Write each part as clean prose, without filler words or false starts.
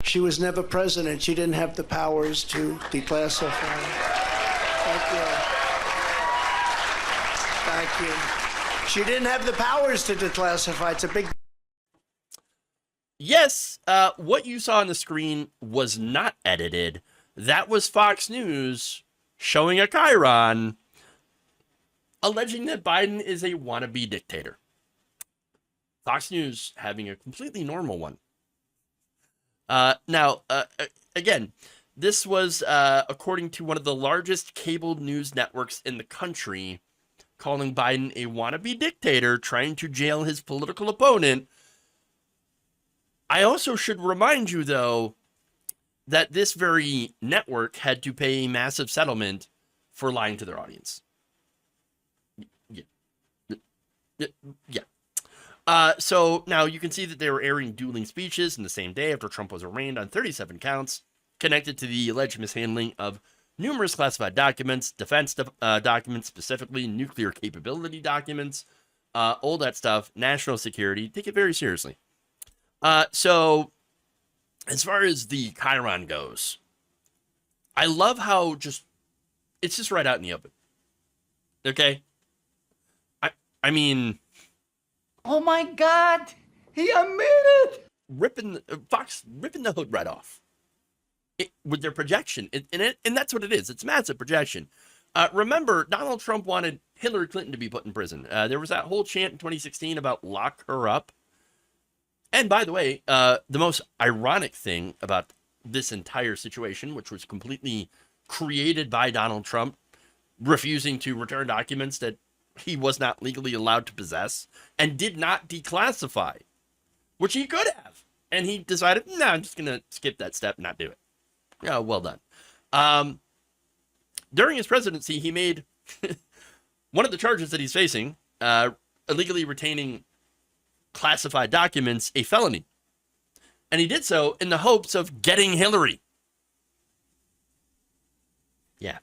She was never president. She didn't have the powers to declassify. Thank you. Thank you. She didn't have the powers to declassify. It's a big... Yes, what you saw on the screen was not edited. That was Fox News showing a Chyron alleging that Biden is a wannabe dictator. Fox News having a completely normal one. Now, again, this was according to one of the largest cable news networks in the country, calling Biden a wannabe dictator trying to jail his political opponent. I also should remind you, though, that this very network had to pay a massive settlement for lying to their audience. Yeah. So now you can see that they were airing dueling speeches in the same day after Trump was arraigned on 37 counts connected to the alleged mishandling of numerous classified documents, defense documents, specifically nuclear capability documents, all that stuff, national security. Take it very seriously. So as far as the Chyron goes, I love how it's just right out in the open. Okay? I mean, oh my God, he admitted Fox ripping the hood right off with their projection. And that's what it is. It's massive projection. Remember, Donald Trump wanted Hillary Clinton to be put in prison. There was that whole chant in 2016 about lock her up. And by the way, the most ironic thing about this entire situation, which was completely created by Donald Trump, refusing to return documents that he was not legally allowed to possess and did not declassify, which he could have. And he decided, no, I'm just going to skip that step and not do it. Yeah, well done. During his presidency, he made one of the charges that he's facing, illegally retaining classified documents, a felony. And he did so in the hopes of getting Hillary. Yeah.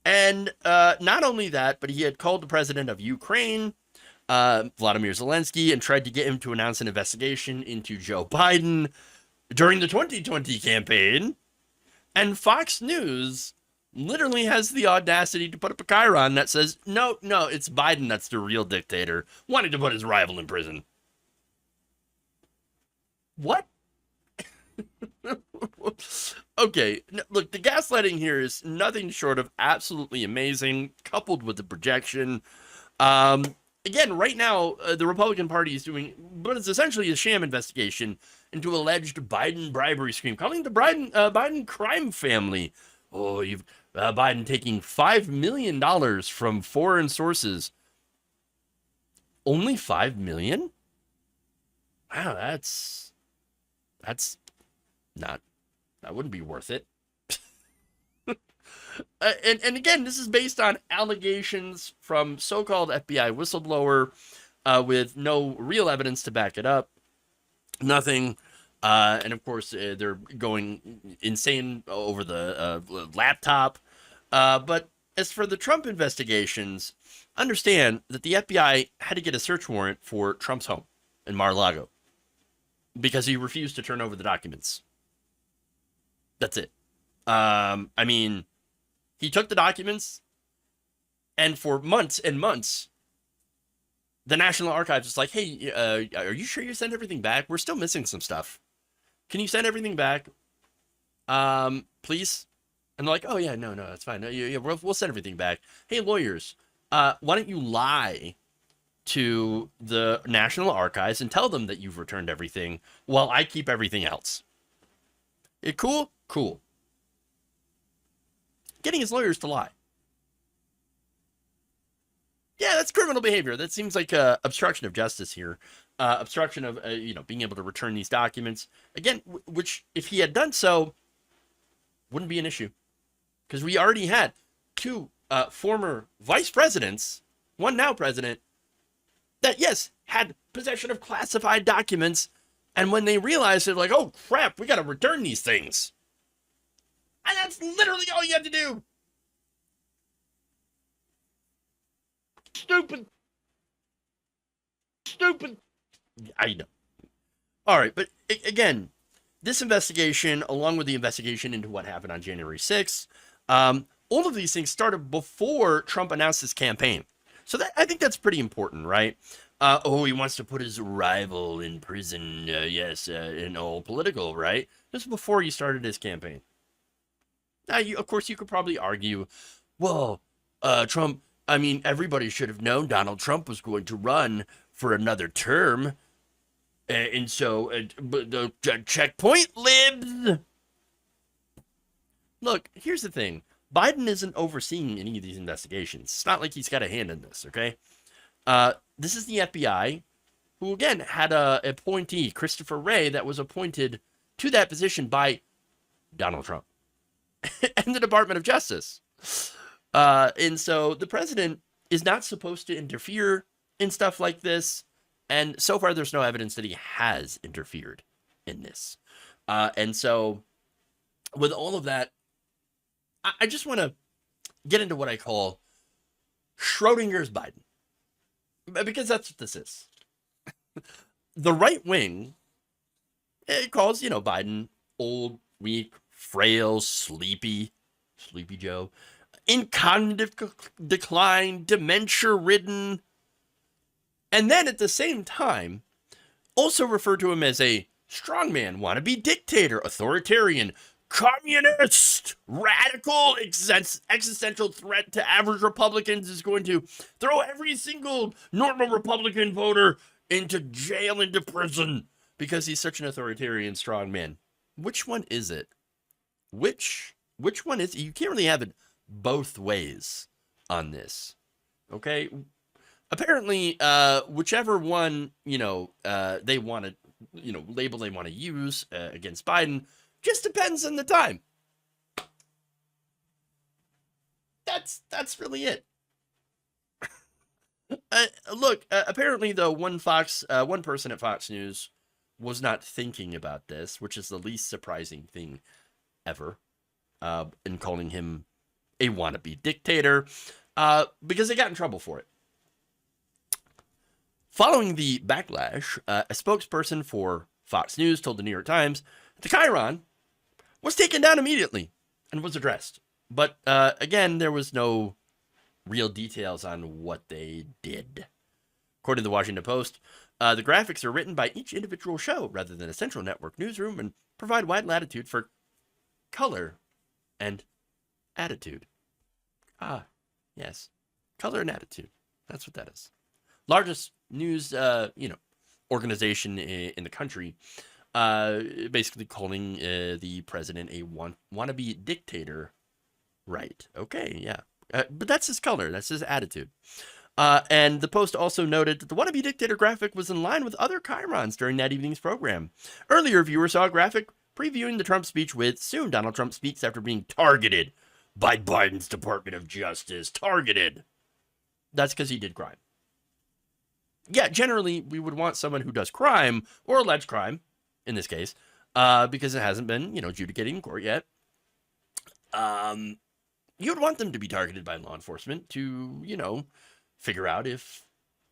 And not only that, but he had called the president of Ukraine, Vladimir Zelensky, and tried to get him to announce an investigation into Joe Biden during the 2020 campaign. And Fox News literally has the audacity to put up a Chyron that says, no, it's Biden that's the real dictator, wanting to put his rival in prison. What? Okay, look, the gaslighting here is nothing short of absolutely amazing, coupled with the projection. Again, right now, the Republican Party is doing what is essentially a sham investigation into alleged Biden bribery scheme, calling the Biden crime family. Oh, you've Biden taking $5 million from foreign sources. Only $5 million? Wow, that's not, that wouldn't be worth it. And again, this is based on allegations from so-called FBI whistleblower with no real evidence to back it up. Nothing. And of course, they're going insane over the laptop. But as for the Trump investigations, understand that the FBI had to get a search warrant for Trump's home in Mar-a-Lago because he refused to turn over the documents. That's it. I mean, he took the documents, and for months and months, the National Archives was like, hey, are you sure you sent everything back? We're still missing some stuff. Can you send everything back? Please? And they're like, oh, yeah, no, that's fine. We'll send everything back. Hey, lawyers, why don't you lie to the National Archives and tell them that you've returned everything while I keep everything else? Cool? Cool. Getting his lawyers to lie. Yeah, that's criminal behavior. That seems like obstruction of justice here. Obstruction of, being able to return these documents. Again, which, if he had done so, wouldn't be an issue. Because we already had two former vice presidents, one now president, that, yes, had possession of classified documents. And when they realized, they're like, oh, crap, we got to return these things. And that's literally all you had to do. Stupid. I know. All right, but again, this investigation, along with the investigation into what happened on January 6th, all of these things started before Trump announced his campaign. So I think that's pretty important, right? He wants to put his rival in prison. Yes, and all political, right? This was before he started his campaign. Now, of course, you could probably argue, well, Trump, I mean, everybody should have known Donald Trump was going to run for another term. And so, checkpoint libs. Look, here's the thing. Biden isn't overseeing any of these investigations. It's not like he's got a hand in this, okay? This is the FBI, who, again, had a appointee, Christopher Wray, that was appointed to that position by Donald Trump and the Department of Justice. And so the president is not supposed to interfere in stuff like this. And so far, there's no evidence that he has interfered in this. And so with all of that, I just want to get into what I call Schrodinger's Biden, because that's what this is. The right wing, it calls, Biden old, weak, frail, sleepy Joe, in cognitive decline, dementia-ridden, and then at the same time, also refer to him as a strongman, wannabe dictator, authoritarian, communist, radical, existential threat to average Republicans, is going to throw every single normal Republican voter into jail, into prison, because he's such an authoritarian strongman. Which one is it? Which one is it? You can't really have it both ways on this. Okay? Apparently, whichever one, they want to, label they want to use against Biden just depends on the time. That's really it. Look, apparently though, one person at Fox News was not thinking about this, which is the least surprising thing ever, in calling him a wannabe dictator, because they got in trouble for it. Following the backlash, a spokesperson for Fox News told the New York Times the Chyron was taken down immediately and was addressed. But again, there was no real details on what they did. According to the Washington Post, the graphics are written by each individual show rather than a central network newsroom and provide wide latitude for color and attitude. Ah, yes. Color and attitude. That's what that is. Largest news, organization in the country, basically calling the president a wannabe dictator. Right. Okay. Yeah. But that's his color. That's his attitude. And the Post also noted that the wannabe dictator graphic was in line with other Chyrons during that evening's program. Earlier, viewers saw a graphic previewing the Trump speech with "Soon Donald Trump speaks after being targeted by Biden's Department of Justice." Targeted. That's because he did crime. Yeah, generally, we would want someone who does crime, or alleged crime, in this case, because it hasn't been, adjudicated in court yet. You would want them to be targeted by law enforcement to, figure out if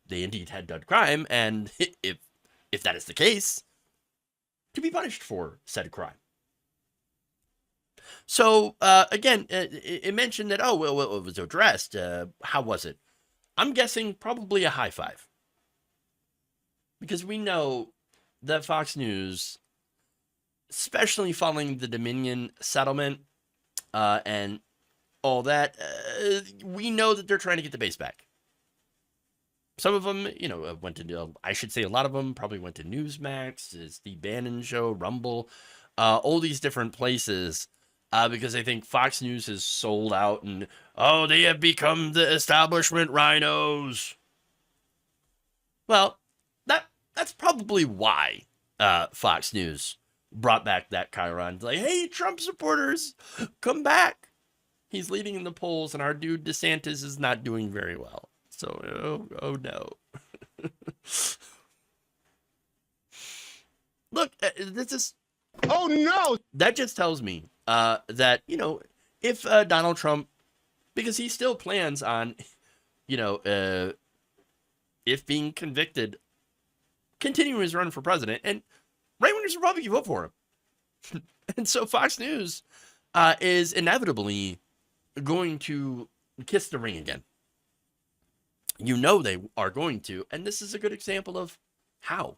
they indeed had done crime, and if that is the case, to be punished for said crime. So, again, it mentioned that, it was addressed. How was it? I'm guessing probably a high five. Because we know that Fox News, especially following the Dominion settlement and all that, we know that they're trying to get the base back. Some of them, went to, I should say a lot of them probably went to Newsmax, Steve Bannon Show, Rumble, all these different places, because I think Fox News has sold out and, they have become the establishment rhinos. Well, that's probably why Fox News brought back that Chyron. Like, hey, Trump supporters, come back. He's leading in the polls, and our dude DeSantis is not doing very well. So, oh no. Look, this is... Oh no! That just tells me that, if Donald Trump, because he still plans on, if being convicted, continuing his run for president, and right-wingers will probably vote for him. And so Fox News is inevitably going to kiss the ring again. You know they are going to, and this is a good example of how.